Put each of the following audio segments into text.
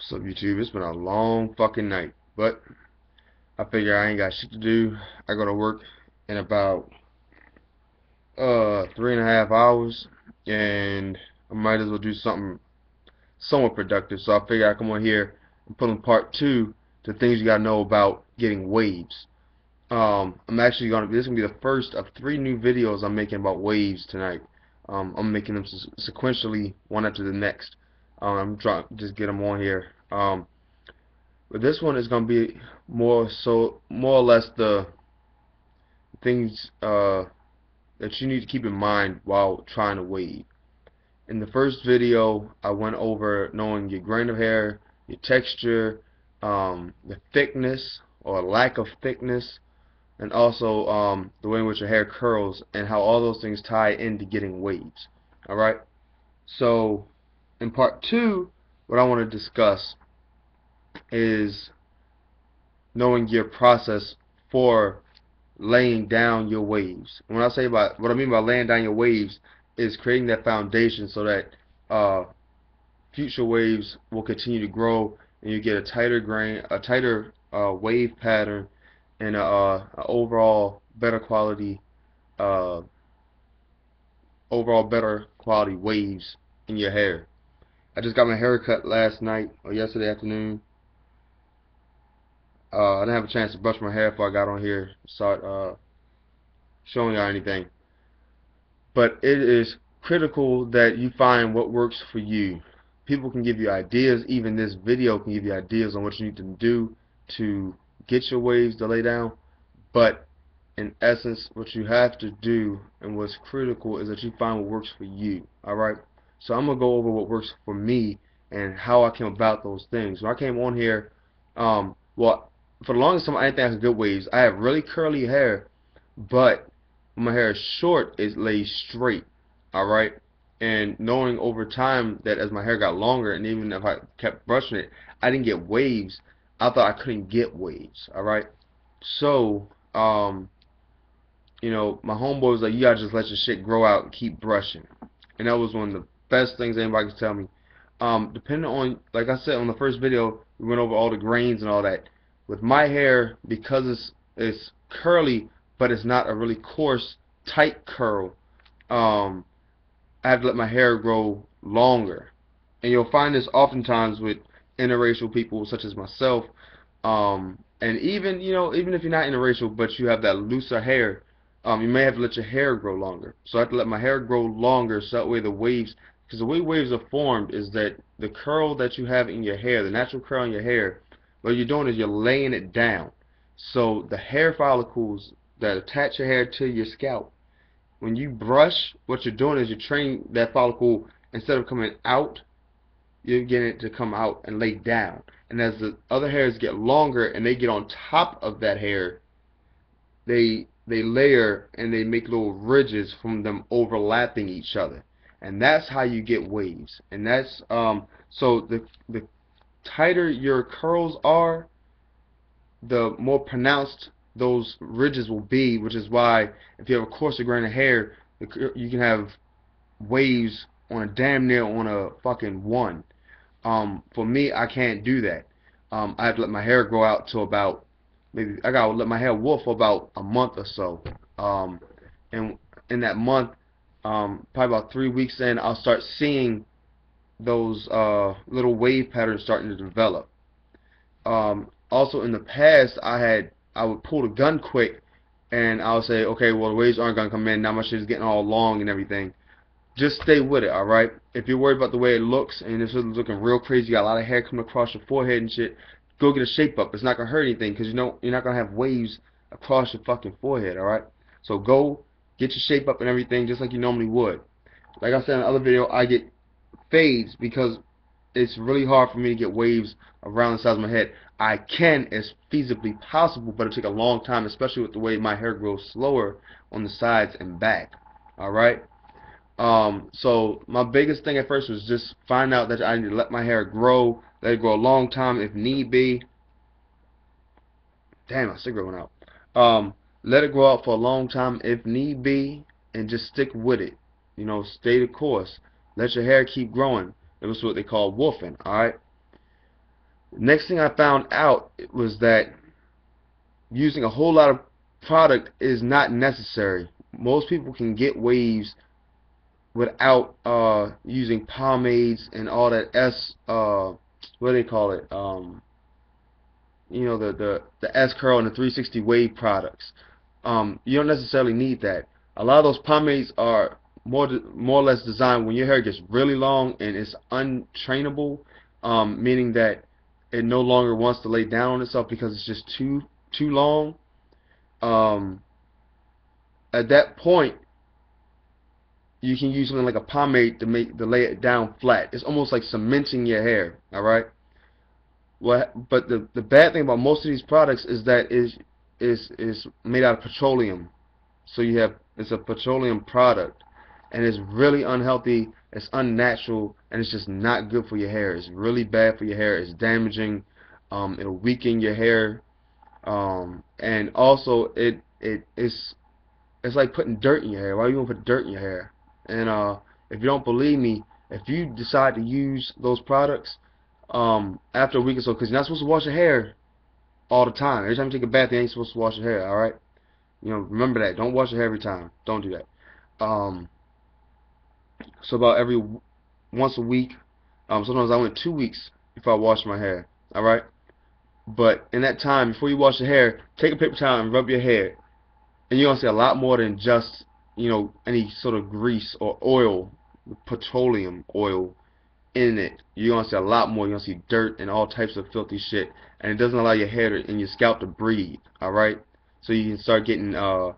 What's up, YouTube? It's been a long fucking night, but I figure I ain't got shit to do. I go to work in about 3.5 hours, and I might as well do something somewhat productive. So I figure I come on here and put on part two to things you gotta know about getting waves. I'm actually this is gonna be the first of 3 new videos I'm making about waves tonight. I'm making them sequentially, one after the next. I'm trying to just get them on here. But this one is gonna be more or less the things that you need to keep in mind while trying to wave. In the first video, I went over knowing your grain of hair, your texture, the thickness or lack of thickness, and also the way in which your hair curls and how all those things tie into getting waves. Alright? So, in part two, what I want to discuss is knowing your process for laying down your waves. And when I say about what I mean by laying down your waves is creating that foundation so that future waves will continue to grow and you get a tighter grain, a tighter wave pattern, and a uh, overall better quality waves in your hair. I just got my hair cut last night or yesterday afternoon. I didn't have a chance to brush my hair before I got on here, start showing y'all anything. But it is critical that you find what works for you. People can give you ideas, even this video can give you ideas on what you need to do to get your waves to lay down. But in essence, what you have to do and what's critical is that you find what works for you. Alright? So I'm going to go over what works for me and how I came about those things. When I came on here, well, for the longest time I didn't think I could get waves. I have really curly hair, but when my hair is short, it lays straight. Alright? And knowing over time that as my hair got longer, and even if I kept brushing it, I didn't get waves, I thought I couldn't get waves. Alright? So, you know, my homeboy was like, you gotta just let your shit grow out and keep brushing. And that was one of the best things anybody could tell me. Depending on, like I said on the first video, we went over all the grains and all that. With my hair, because it's curly, but it's not a really coarse, tight curl, I have to let my hair grow longer. And you'll find this oftentimes with interracial people such as myself, and even, you know, even if you're not interracial but you have that looser hair, you may have to let your hair grow longer. So I have to let my hair grow longer so that way the waves, because the way waves are formed is that the curl that you have in your hair, the natural curl in your hair, what you're doing is you're laying it down. So the hair follicles that attach your hair to your scalp, when you brush, what you're doing is you're training that follicle, instead of coming out, you're getting it to come out and lay down. And as the other hairs get longer and they get on top of that hair, they layer and they make little ridges from them overlapping each other. And that's how you get waves. And that's so the tighter your curls are, the more pronounced those ridges will be, which is why if you have a coarser grain of hair, you can have waves on a damn near on a fucking 1. For me, I can't do that. I have to let my hair grow out to about, maybe I gotta let my hair wolf for about a month or so. And in that month, probably about 3 weeks in, I'll start seeing those little wave patterns starting to develop. Also in the past, I would pull the gun quick, and I would say, okay, well the waves aren't gonna come in now. My shit is getting all long and everything. Just stay with it, alright? If you're worried about the way it looks and it's looking real crazy, you got a lot of hair coming across your forehead and shit, go get a shape up. It's not gonna hurt anything because you know you're not gonna have waves across your fucking forehead, alright? So go get your shape up and everything just like you normally would. Like I said in the other video, I get fades because it's really hard for me to get waves around the sides of my head. I can as feasibly possible, but it take a long time, especially with the way my hair grows slower on the sides and back. Alright? So my biggest thing at first was just find out that I need to let my hair grow, let it grow a long time if need be. Damn, my cigarette went out. Let it grow out for a long time if need be, and just stick with it. You know, stay the course. Let your hair keep growing. It was what they call wolfing. Alright? Next thing I found out was that using a whole lot of product is not necessary. Most people can get waves without using pomades and all that what do they call it, you know, the S curl and the 360 wave products. You don't necessarily need that. A lot of those pomades are more or less designed when your hair gets really long and it's untrainable, meaning that it no longer wants to lay down on itself because it's just too long. um, at that point you can use something like a pomade to lay it down flat. It's almost like cementing your hair. All right. But the bad thing about most of these products is that is made out of petroleum. So it's a petroleum product, and it's really unhealthy. It's unnatural, and it's just not good for your hair. It's really bad for your hair. It's damaging. It'll weaken your hair, and also it's like putting dirt in your hair. Why you want to put dirt in your hair? And if you don't believe me, if you decide to use those products after a week or so, because you're not supposed to wash your hair all the time. Every time you take a bath, you ain't supposed to wash your hair. All right, you know, remember that. Don't wash your hair every time. Don't do that. So about once a week. Sometimes I went 2 weeks before I washed my hair. All right, but in that time before you wash your hair, take a paper towel and rub your hair, and you're gonna see a lot more than just, you know, any sort of grease or oil, petroleum oil in it. You're gonna see a lot more. You're gonna see dirt and all types of filthy shit, and it doesn't allow your hair and your scalp to breathe. All right, so you can start getting uh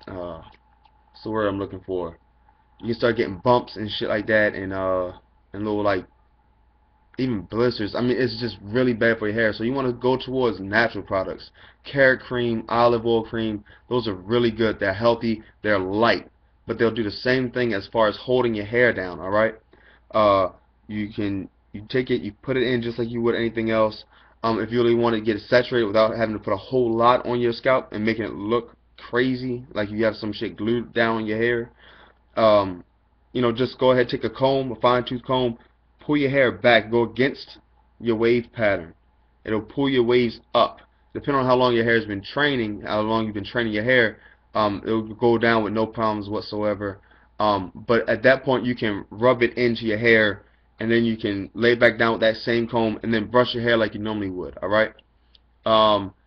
what's the word I'm looking for? You can start getting bumps and shit like that, and little, like, even blisters. I mean, it's just really bad for your hair. So you want to go towards natural products. Carrot cream, olive oil cream, those are really good. They're healthy, they're light, but they'll do the same thing as far as holding your hair down. All right. You take it, you put it in just like you would anything else. If you really want to get it saturated without having to put a whole lot on your scalp and making it look crazy, like you have some shit glued down on your hair, um, you know, just go ahead, take a comb, a fine tooth comb, pull your hair back, go against your wave pattern. It'll pull your waves up. Depending on how long your hair has been training, how long you've been training your hair, it'll go down with no problems whatsoever. But at that point, you can rub it into your hair, and then you can lay it back down with that same comb, and then brush your hair like you normally would. All right.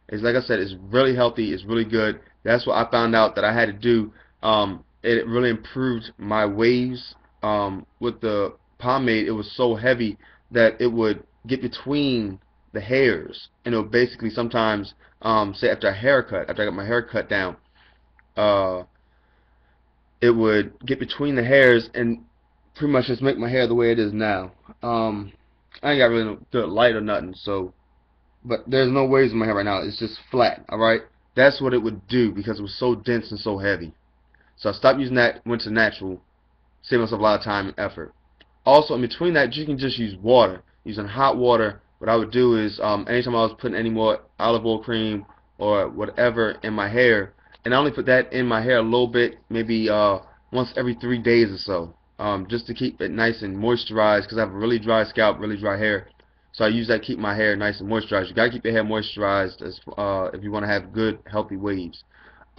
It's like I said, it's really healthy. It's really good. That's what I found out that I had to do. It really improved my waves. With the pomade, it was so heavy that it would get between the hairs, and it would basically sometimes, say after a haircut, after I got my hair cut down, uh, it would get between the hairs and pretty much just make my hair the way it is now. I ain't got really no good light or nothing, so, but there's no waves in my hair right now. It's just flat. All right, that's what it would do because it was so dense and so heavy. So I stopped using that, went to natural, saved myself a lot of time and effort. Also, in between that, you can just use water. Using hot water, what I would do is, anytime I was putting any more olive oil cream or whatever in my hair, and I only put that in my hair a little bit, maybe once every 3 days or so, just to keep it nice and moisturized, because I have a really dry scalp, really dry hair. So I use that to keep my hair nice and moisturized. You gotta keep your hair moisturized if you want to have good, healthy waves.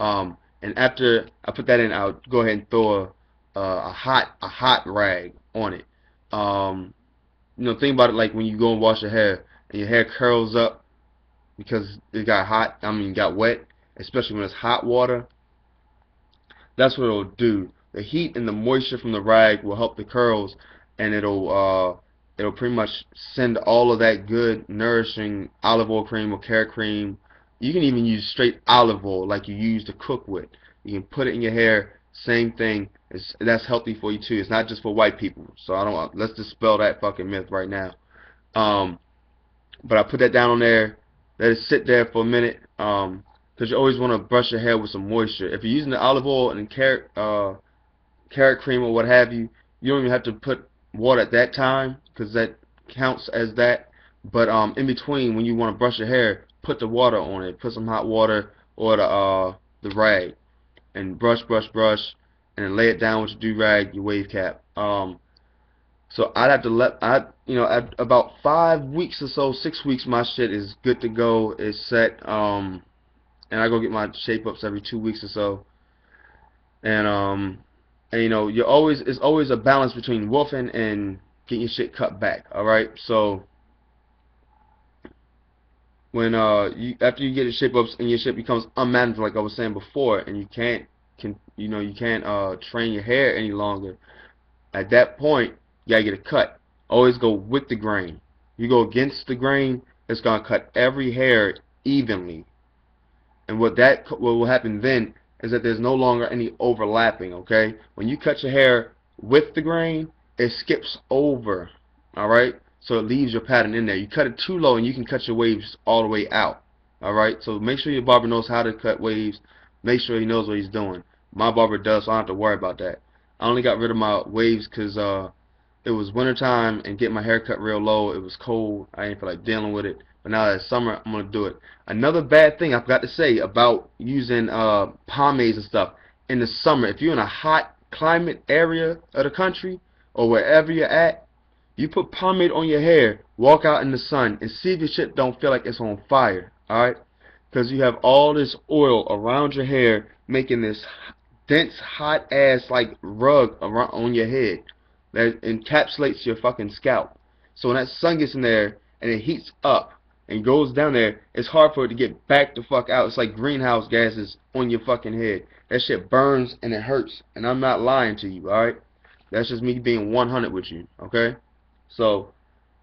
And after I put that in, I'll go ahead and throw a hot rag on it. You know, think about it like when you go and wash your hair and your hair curls up because it got hot. I mean, got wet, especially when it's hot water. That's what it'll do. The heat and the moisture from the rag will help the curls, and it'll pretty much send all of that good, nourishing olive oil cream or carrot cream. You can even use straight olive oil like you use to cook with. You can put it in your hair. Same thing. That's healthy for you too. It's not just for white people. So I don't. Let's dispel that fucking myth right now. Um, but I put that down on there. Let it sit there for a minute. Because you always want to brush your hair with some moisture. If you're using the olive oil and carrot cream or what have you, you don't even have to put water at that time because that counts as that. But in between, when you want to brush your hair, put the water on it. Put some hot water or the rag, and brush, and then lay it down with your do-rag, your wave cap. So I'd have to at about 5 weeks or so, 6 weeks, my shit is good to go. It's set. And I go get my shape ups every 2 weeks or so. And it's always a balance between wolfing and getting your shit cut back. All right. So when after you get your shape ups and your shit becomes unmanageable, like I was saying before, and you can't train your hair any longer. At that point, you gotta get a cut. Always go with the grain. You go against the grain, it's gonna cut every hair evenly. And what will happen then is that there's no longer any overlapping. Okay, when you cut your hair with the grain, it skips over. All right, so it leaves your pattern in there. You cut it too low, and you can cut your waves all the way out. All right, so make sure your barber knows how to cut waves. Make sure he knows what he's doing. My barber does, so I don't have to worry about that. I only got rid of my waves because it was winter time and getting my hair cut real low. It was cold. I didn't feel like dealing with it. But now that it's summer, I'm gonna do it. Another bad thing I forgot to say about using pomades and stuff in the summer. If you're in a hot climate area of the country or wherever you're at, you put pomade on your hair, walk out in the sun, and see if your shit don't feel like it's on fire. All right, because you have all this oil around your hair, making this dense, hot ass like rug around on your head that encapsulates your fucking scalp. So when that sun gets in there and it heats up and goes down there, it's hard for it to get back the fuck out. It's like greenhouse gases on your fucking head. That shit burns and it hurts. And I'm not lying to you, alright? That's just me being 100 with you, okay? So,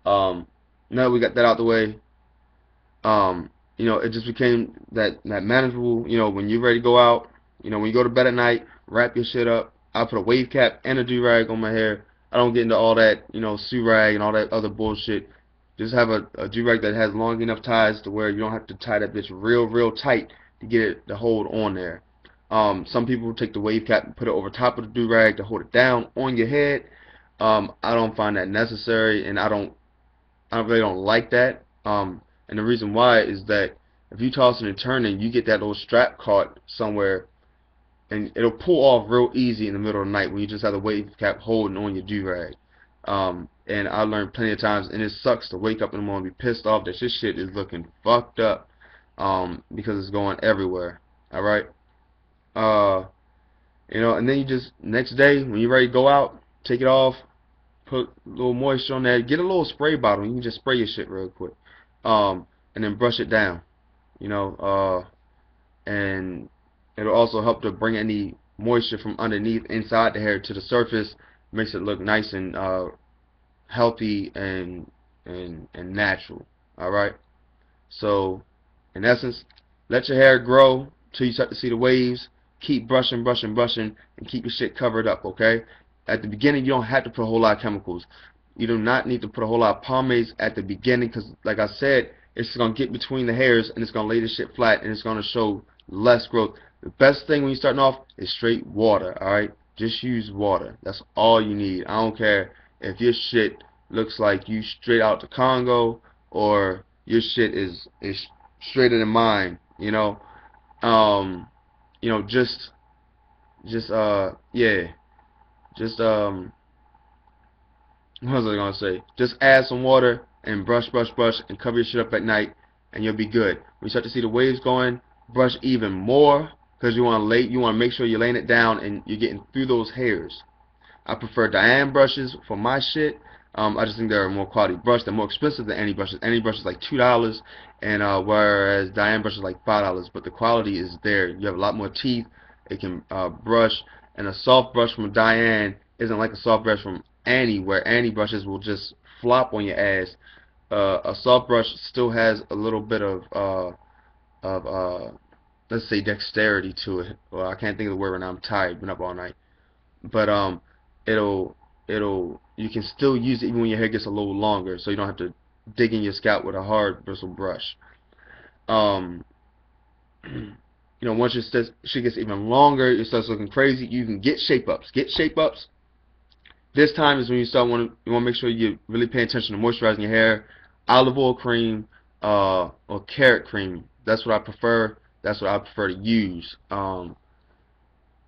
now we got that out the way. It just became that manageable, when you're ready to go out, when you go to bed at night, wrap your shit up. I put a wave cap and a do-rag on my hair. I don't get into all that, sue-rag and all that other bullshit. Just have a do-rag that has long enough ties to where you don't have to tie that bitch real tight to get it to hold on there. Some people take the wave cap and put it over top of the do-rag to hold it down on your head. I don't find that necessary, and I really don't like that. And the reason why is that if you tossing and turning, you get that little strap caught somewhere, and it'll pull off real easy in the middle of the night when you just have the wave cap holding on your do-rag. And I learned plenty of times, and it sucks to wake up in the morning and be pissed off that this shit is looking fucked up, because it's going everywhere. All right. And then you just next day when you're ready to go out, take it off, put a little moisture on there, get a little spray bottle, and you can just spray your shit real quick, and then brush it down, and it'll also help to bring any moisture from underneath inside the hair to the surface, makes it look nice and healthy and natural. All right. So in essence, let your hair grow till you start to see the waves. Keep brushing, and keep your shit covered up. Okay. At the beginning, you don't have to put a whole lot of chemicals. You do not need to put a whole lot of pomades at the beginning because, like I said, it's going to get between the hairs and it's going to lay the shit flat and it's going to show less growth. The best thing when you're starting off is straight water. Alright? Just use water. That's all you need. I don't care if your shit looks like you straight out to Congo or your shit is straighter than mine. What was I gonna say? Just add some water and brush and cover your shit up at night and you'll be good. When you start to see the waves going, brush even more because you want to make sure you're laying it down and you're getting through those hairs. I prefer Diane brushes for my shit. I just think they're a more quality brush. They're more expensive than any brushes. Any brush is like $2, and whereas Diane brush is like $5. But the quality is there. You have a lot more teeth. It can brush, and a soft brush from Diane isn't like a soft brush from Annie, where Annie brushes will just flop on your ass. A soft brush still has a little bit of let's say dexterity to it. Well, I can't think of the word right now. I'm tired. Been up all night. But you can still use it even when your hair gets a little longer, so you don't have to dig in your scalp with a hard bristle brush. Once your shit gets even longer, it starts looking crazy. You can get shape ups. This time is when you want to make sure you're really paying attention to moisturizing your hair. Olive oil cream or carrot cream. That's what I prefer. That's what I prefer to use.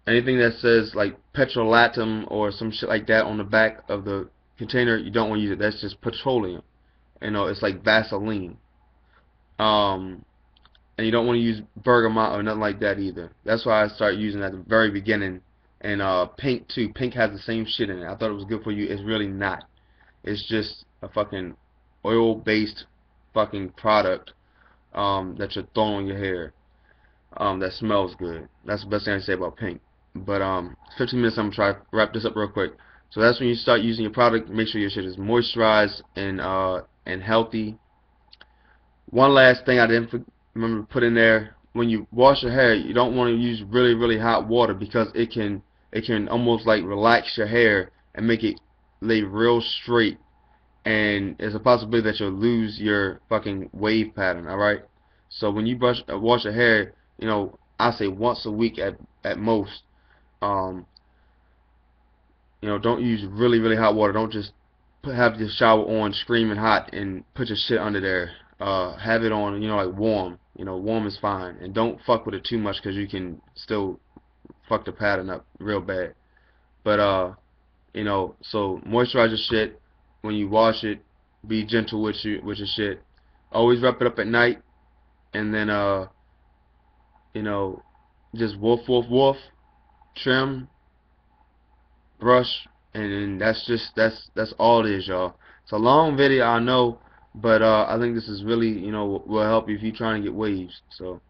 Anything that says like petrolatum or some shit like that on the back of the container, you don't want to use it. That's just petroleum. You know, it's like Vaseline. Um, and you don't want to use bergamot or nothing like that either. That's why I started using it at the very beginning. And pink too. Pink has the same shit in it. I thought it was good for you. It's really not. It's just a fucking oil-based fucking product that you're throwing on your hair that smells good. That's the best thing I can say about pink. But 15 minutes. I'm gonna try to wrap this up real quick. So that's when you start using your product. Make sure your shit is moisturized and healthy. One last thing I didn't remember to put in there: when you wash your hair, you don't want to use really hot water because it can almost like relax your hair and make it lay real straight, and there's a possibility that you'll lose your fucking wave pattern. All right. So when you wash your hair, you know, I say once a week at most. Um, you know, don't use really hot water. Don't just have your shower on screaming hot and put your shit under there. Have it on, you know, like warm. You know, warm is fine. And don't fuck with it too much because you can still fuck the pattern up real bad. But you know, so moisturize your shit when you wash it. Be gentle with your shit. Always wrap it up at night, and then you know, just woof, trim, brush, and that's all it is, y'all. It's a long video, I know, but I think this is really, you know, will help you if you're trying to get waves. So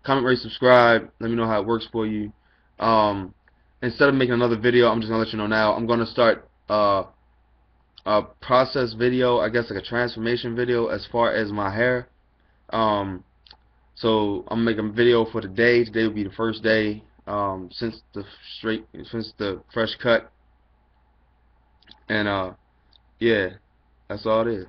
comment, rate, subscribe. Let me know how it works for you. Instead of making another video, I'm just gonna let you know now. I'm gonna start a process video, I guess like a transformation video as far as my hair. So I'm making a video for today. Today will be the first day since the fresh cut. And yeah, that's all it is.